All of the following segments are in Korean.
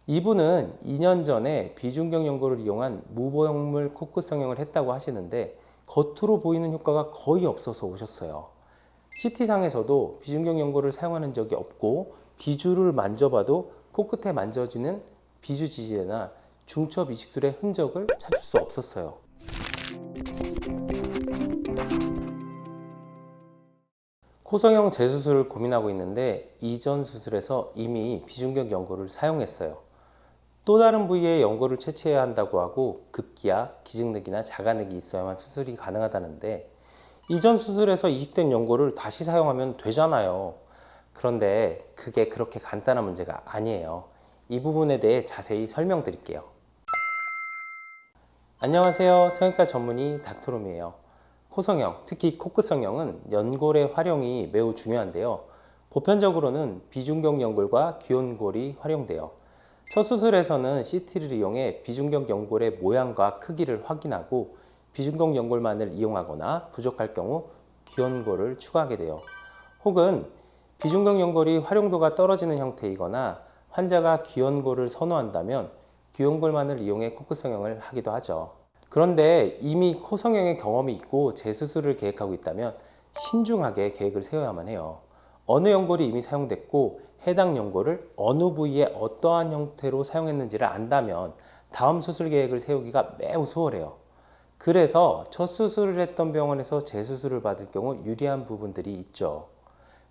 이분은 2년 전에 비중격 연고를 이용한 무보형물 코끝 성형을 했다고 하시는데 겉으로 보이는 효과가 거의 없어서 오셨어요. CT상에서도 비중격 연고를 사용하는 적이 없고 비주를 만져봐도 코끝에 만져지는 비주 지지대나 중첩 이식술의 흔적을 찾을 수 없었어요. 코성형 재수술을 고민하고 있는데 이전 수술에서 이미 비중격 연고를 사용했어요. 또 다른 부위에 연고를 채취해야 한다고 하고 급기야 기증맥이나 자가맥이 있어야만 수술이 가능하다는데 이전 수술에서 이식된 연고를 다시 사용하면 되잖아요. 그런데 그게 그렇게 간단한 문제가 아니에요. 이 부분에 대해 자세히 설명드릴게요. 안녕하세요. 성형외과 전문의 닥터롬이에요. 코성형, 특히 코끝 성형은 연골의 활용이 매우 중요한데요. 보편적으로는 비중격 연골과 귀연골이 활용돼요. 첫 수술에서는 CT를 이용해 비중격 연골의 모양과 크기를 확인하고 비중격 연골만을 이용하거나 부족할 경우 귀연골을 추가하게 돼요. 혹은 비중격 연골이 활용도가 떨어지는 형태이거나 환자가 귀연골을 선호한다면 귀연골만을 이용해 코끝 성형을 하기도 하죠. 그런데 이미 코성형의 경험이 있고 재수술을 계획하고 있다면 신중하게 계획을 세워야만 해요. 어느 연골이 이미 사용됐고 해당 연골을 어느 부위에 어떠한 형태로 사용했는지를 안다면 다음 수술 계획을 세우기가 매우 수월해요. 그래서 첫 수술을 했던 병원에서 재수술을 받을 경우 유리한 부분들이 있죠.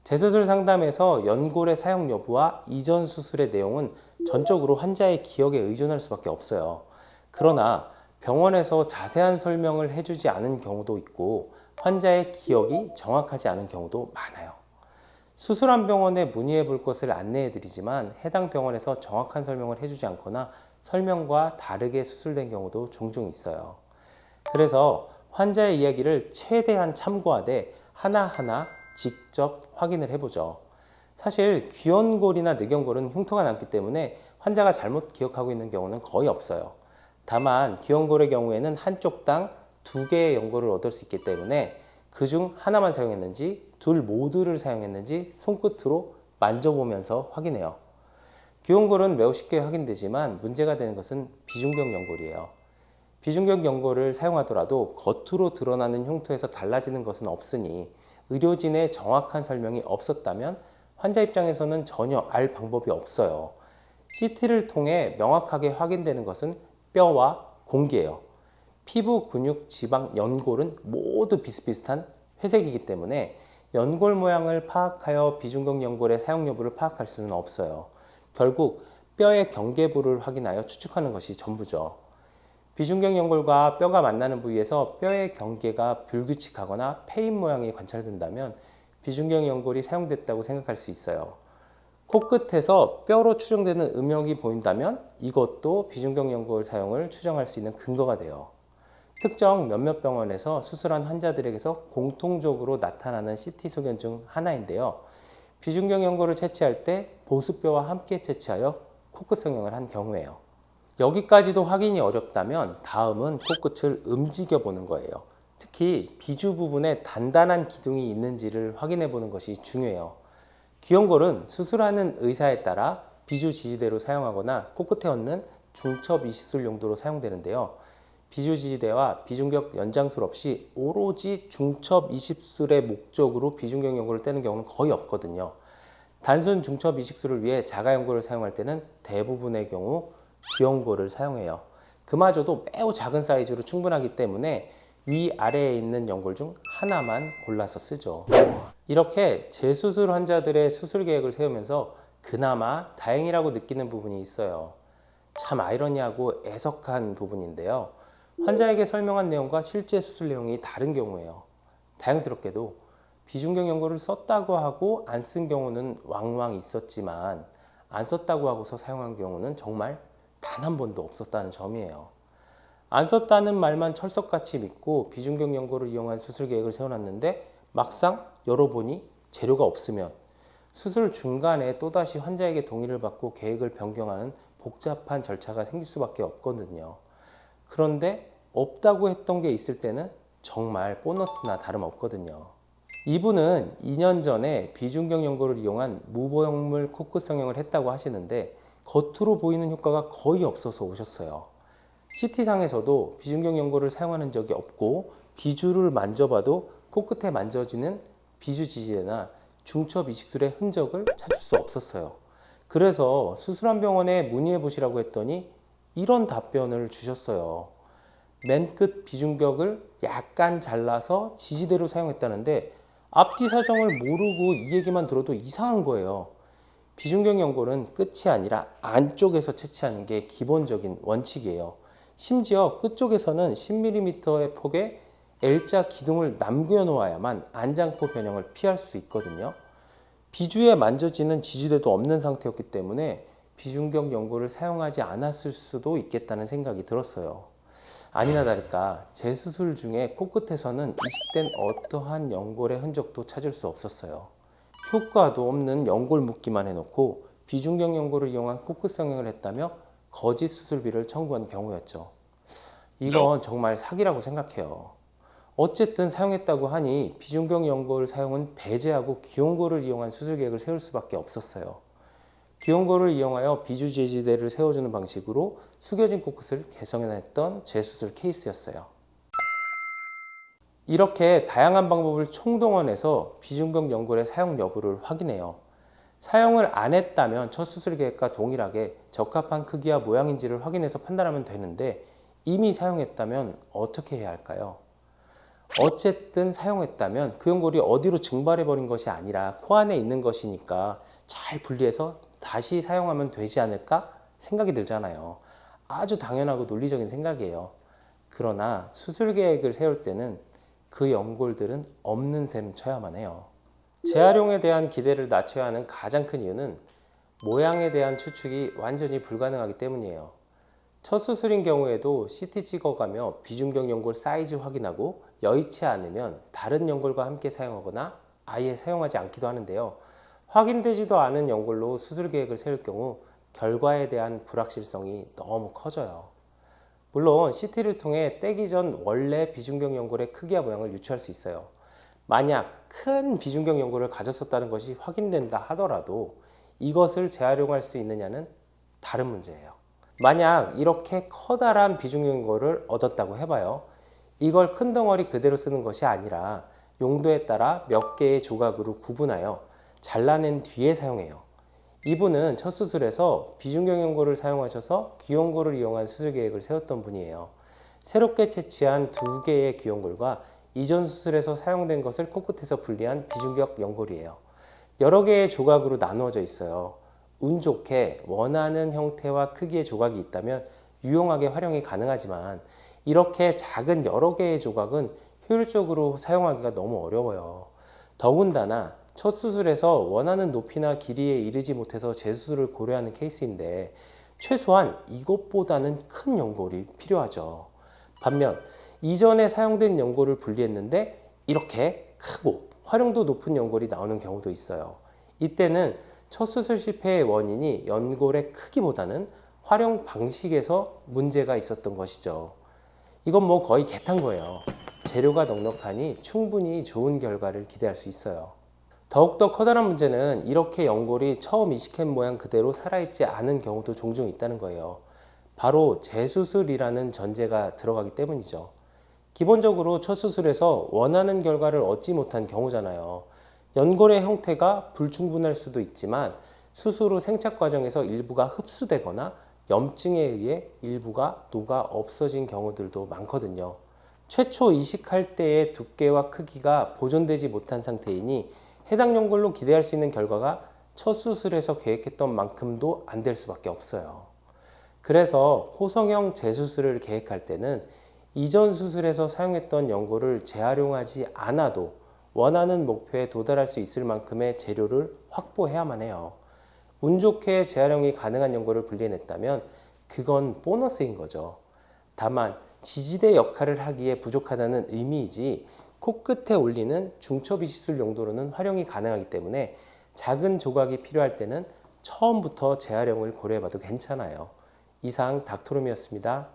재수술 상담에서 연골의 사용 여부와 이전 수술의 내용은 전적으로 환자의 기억에 의존할 수밖에 없어요. 그러나 병원에서 자세한 설명을 해주지 않은 경우도 있고 환자의 기억이 정확하지 않은 경우도 많아요. 수술한 병원에 문의해 볼 것을 안내해 드리지만 해당 병원에서 정확한 설명을 해주지 않거나 설명과 다르게 수술된 경우도 종종 있어요. 그래서 환자의 이야기를 최대한 참고하되 하나하나 직접 확인을 해보죠. 사실 귀연골이나 늑연골은 흉터가 남기 때문에 환자가 잘못 기억하고 있는 경우는 거의 없어요. 다만 귀연골의 경우에는 한쪽당 2개의 연골을 얻을 수 있기 때문에 그중 하나만 사용했는지 둘 모두를 사용했는지 손끝으로 만져보면서 확인해요. 귀연골은 매우 쉽게 확인되지만 문제가 되는 것은 비중격 연골이에요. 비중격 연골을 사용하더라도 겉으로 드러나는 흉터에서 달라지는 것은 없으니 의료진의 정확한 설명이 없었다면 환자 입장에서는 전혀 알 방법이 없어요. CT를 통해 명확하게 확인되는 것은 뼈와 공기예요. 피부, 근육, 지방, 연골은 모두 비슷비슷한 회색이기 때문에 연골 모양을 파악하여 비중격 연골의 사용 여부를 파악할 수는 없어요. 결국 뼈의 경계부를 확인하여 추측하는 것이 전부죠. 비중격 연골과 뼈가 만나는 부위에서 뼈의 경계가 불규칙하거나 패인 모양이 관찰된다면 비중격 연골이 사용됐다고 생각할 수 있어요. 코끝에서 뼈로 추정되는 음역이 보인다면 이것도 비중격 연골 사용을 추정할 수 있는 근거가 돼요. 특정 몇몇 병원에서 수술한 환자들에게서 공통적으로 나타나는 CT 소견 중 하나인데요. 비중격 연골을 채취할 때 보습뼈와 함께 채취하여 코끝 성형을 한 경우예요. 여기까지도 확인이 어렵다면 다음은 코끝을 움직여 보는 거예요. 특히 비주 부분에 단단한 기둥이 있는지를 확인해 보는 것이 중요해요. 귀연골은 수술하는 의사에 따라 비주 지지대로 사용하거나 코끝에 얹는 중첩 이식술 용도로 사용되는데요. 비주 지지대와 비중격 연장술 없이 오로지 중첩 이식술의 목적으로 비중격 연골을 떼는 경우는 거의 없거든요. 단순 중첩 이식술을 위해 자가 연골을 사용할 때는 대부분의 경우 귀연골을 사용해요. 그마저도 매우 작은 사이즈로 충분하기 때문에 위아래에 있는 연골 중 하나만 골라서 쓰죠. 이렇게 재수술 환자들의 수술 계획을 세우면서 그나마 다행이라고 느끼는 부분이 있어요. 참 아이러니하고 애석한 부분인데요. 환자에게 설명한 내용과 실제 수술 내용이 다른 경우예요. 다행스럽게도 비중격 연골을 썼다고 하고 안 쓴 경우는 왕왕 있었지만 안 썼다고 하고서 사용한 경우는 정말 단 한 번도 없었다는 점이에요. 안 썼다는 말만 철석같이 믿고 비중격 연골을 이용한 수술 계획을 세워놨는데 막상 열어보니 재료가 없으면 수술 중간에 또다시 환자에게 동의를 받고 계획을 변경하는 복잡한 절차가 생길 수밖에 없거든요. 그런데 없다고 했던 게 있을 때는 정말 보너스나 다름없거든요. 이분은 2년 전에 비중격 연골을 이용한 무보형물 코끝 성형을 했다고 하시는데 겉으로 보이는 효과가 거의 없어서 오셨어요. CT상에서도 비중격 연고를 사용하는 적이 없고 비주를 만져봐도 코끝에 만져지는 비주 지지대나 중첩 이식술의 흔적을 찾을 수 없었어요. 그래서 수술한 병원에 문의해 보시라고 했더니 이런 답변을 주셨어요. 맨 끝 비중격을 약간 잘라서 지지대로 사용했다는데 앞뒤 사정을 모르고 이 얘기만 들어도 이상한 거예요. 비중격 연골은 끝이 아니라 안쪽에서 채취하는 게 기본적인 원칙이에요. 심지어 끝쪽에서는 10mm의 폭의 L자 기둥을 남겨 놓아야만 안장포 변형을 피할 수 있거든요. 비주에 만져지는 지지대도 없는 상태였기 때문에 비중격 연골을 사용하지 않았을 수도 있겠다는 생각이 들었어요. 아니나 다를까 재수술 중에 코끝에서는 이식된 어떠한 연골의 흔적도 찾을 수 없었어요. 효과도 없는 연골 묶기만 해놓고 비중격 연골을 이용한 코끝 성형을 했다며 거짓 수술비를 청구한 경우였죠. 이건 정말 사기라고 생각해요. 어쨌든 사용했다고 하니 비중격 연골 사용은 배제하고 기온골을 이용한 수술 계획을 세울 수밖에 없었어요. 기온골을 이용하여 비주 지지대를 세워주는 방식으로 숙여진 코끝을 개선해냈던 재수술 케이스였어요. 이렇게 다양한 방법을 총동원해서 비중격 연골의 사용 여부를 확인해요. 사용을 안 했다면 첫 수술 계획과 동일하게 적합한 크기와 모양인지를 확인해서 판단하면 되는데 이미 사용했다면 어떻게 해야 할까요? 어쨌든 사용했다면 그 연골이 어디로 증발해 버린 것이 아니라 코 안에 있는 것이니까 잘 분리해서 다시 사용하면 되지 않을까 생각이 들잖아요. 아주 당연하고 논리적인 생각이에요. 그러나 수술 계획을 세울 때는 그 연골들은 없는 셈 쳐야만 해요. 재활용에 대한 기대를 낮춰야 하는 가장 큰 이유는 모양에 대한 추측이 완전히 불가능하기 때문이에요. 첫 수술인 경우에도 CT 찍어가며 비중격 연골 사이즈 확인하고 여의치 않으면 다른 연골과 함께 사용하거나 아예 사용하지 않기도 하는데요. 확인되지도 않은 연골로 수술 계획을 세울 경우 결과에 대한 불확실성이 너무 커져요. 물론 CT를 통해 떼기 전 원래 비중격 연골의 크기와 모양을 유추할 수 있어요. 만약 큰 비중격 연골을 가졌었다는 것이 확인된다 하더라도 이것을 재활용할 수 있느냐는 다른 문제예요. 만약 이렇게 커다란 비중격 연골을 얻었다고 해봐요. 이걸 큰 덩어리 그대로 쓰는 것이 아니라 용도에 따라 몇 개의 조각으로 구분하여 잘라낸 뒤에 사용해요. 이분은 첫 수술에서 비중격 연골을 사용하셔서 귀연골을 이용한 수술 계획을 세웠던 분이에요. 새롭게 채취한 2개의 귀연골과 이전 수술에서 사용된 것을 코끝에서 분리한 비중격 연골이에요. 여러 개의 조각으로 나누어져 있어요. 운 좋게 원하는 형태와 크기의 조각이 있다면 유용하게 활용이 가능하지만 이렇게 작은 여러 개의 조각은 효율적으로 사용하기가 너무 어려워요. 더군다나 첫 수술에서 원하는 높이나 길이에 이르지 못해서 재수술을 고려하는 케이스인데 최소한 이것보다는 큰 연골이 필요하죠. 반면 이전에 사용된 연골을 분리했는데 이렇게 크고 활용도 높은 연골이 나오는 경우도 있어요. 이때는 첫 수술 실패의 원인이 연골의 크기보다는 활용 방식에서 문제가 있었던 것이죠. 이건 뭐 거의 개탄 거예요. 재료가 넉넉하니 충분히 좋은 결과를 기대할 수 있어요. 더욱더 커다란 문제는 이렇게 연골이 처음 이식한 모양 그대로 살아있지 않은 경우도 종종 있다는 거예요. 바로 재수술이라는 전제가 들어가기 때문이죠. 기본적으로 첫 수술에서 원하는 결과를 얻지 못한 경우잖아요. 연골의 형태가 불충분할 수도 있지만 수술 후 생착 과정에서 일부가 흡수되거나 염증에 의해 일부가 녹아 없어진 경우들도 많거든요. 최초 이식할 때의 두께와 크기가 보존되지 못한 상태이니 해당 연골로 기대할 수 있는 결과가 첫 수술에서 계획했던 만큼도 안 될 수밖에 없어요. 그래서 코성형 재수술을 계획할 때는 이전 수술에서 사용했던 연골을 재활용하지 않아도 원하는 목표에 도달할 수 있을 만큼의 재료를 확보해야만 해요. 운 좋게 재활용이 가능한 연골을 분리해냈다면 그건 보너스인 거죠. 다만 지지대 역할을 하기에 부족하다는 의미이지 코끝에 올리는 중첩 이식술 용도로는 활용이 가능하기 때문에 작은 조각이 필요할 때는 처음부터 재활용을 고려해봐도 괜찮아요. 이상 닥터룸이었습니다.